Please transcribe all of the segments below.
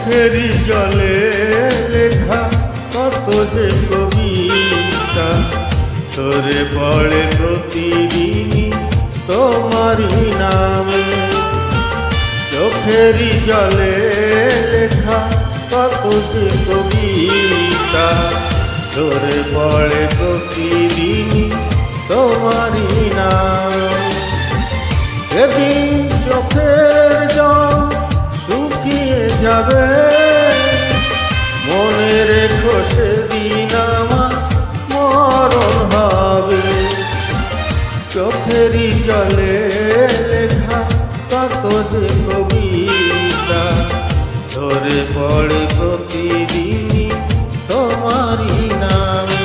চোখেরই জলে লেখা কত যে কবিতা ঝরে পড়ে প্রতিদিনই তোমারই নামে। চোখেরই জলে লেখা কত যে কবিতা ঝরে পড়ে প্রতিদিনই তোমারই নাম। সেদিন চোখের জল শুকিয়ে যাবে, মনে রেখো সেদিন আমার মরণ হবে। চোখেরই জলে লেখা কত যে কবিতা ঝরে পড়ে প্রতিদিনই তোমারই নামে।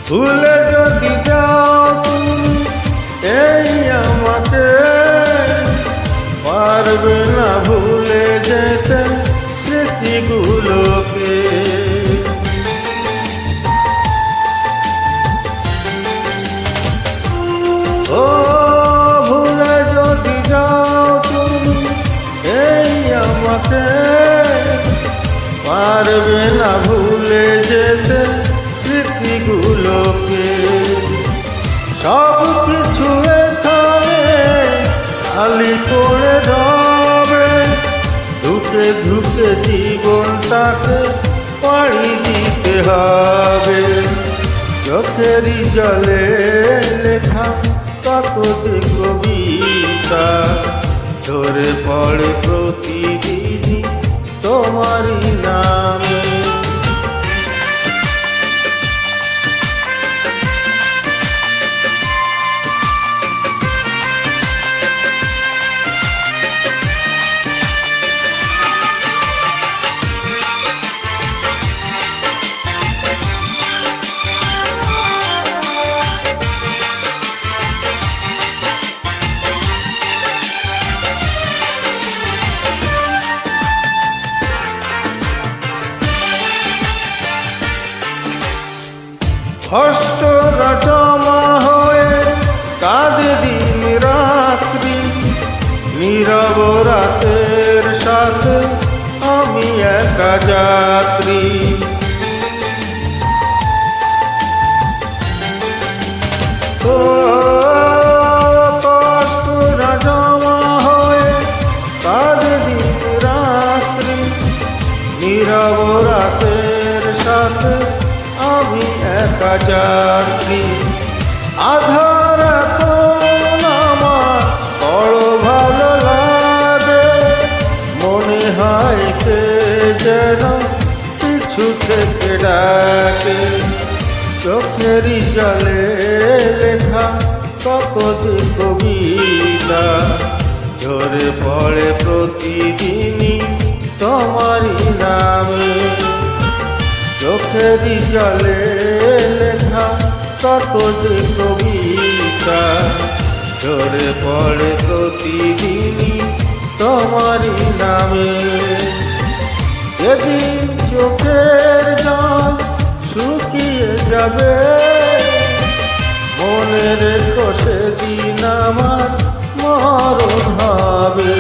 ভুলে যদি যাও তুমি এই আমাকে, পারবে না ভুলে যেতে স্মৃতিগুলোকে। ও ভুলে যদি যাও তুমি এই আমাকে, পারবে না ভুলে যেতে স্মৃতিগুলোকে। সব কিছু এখানে খালি করে যাবে, ধুকে ধুকে জীবনটাকে পাড়ি দিতে হবে। চোখেরই জলে লেখা কত যে কবিতা ঝরে পড়ে প্রতিদিনই তোমারই নামে। কষ্টরা জমা হয়ে কাঁদে দিন রাত্রি, নীরব রাতের সাথে আমি একা যাত্রী। ও কষ্টরা জমা হয়ে কাঁদে দিন রাত্রি, নীরব রাতের সাথে আমি একা যাত্রী। আধার এখন আমার বড় ভালো লাগে, মনে হয় কে যেন পিছু থেকে ডাকে। চোখেরই জলে লেখা কত যে কবিতা ঝরে পড়ে প্রতিদিনই তোমারই নামে। চোখেরই জলে লেখা কত যে কবিতা ঝরে পড়ে প্রতিদিনই তোমারই নামে। যেদিন চোখের জল শুকিয়ে যাবে, মনে রেখো সেদিন আমার মরণ হবে।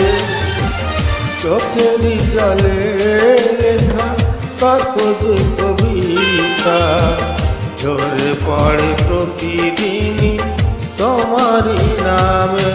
চোখেরই জলে লেখা কত যে কবিতা ঝরে পড়ে প্রতিদিনই তোমারই নামে।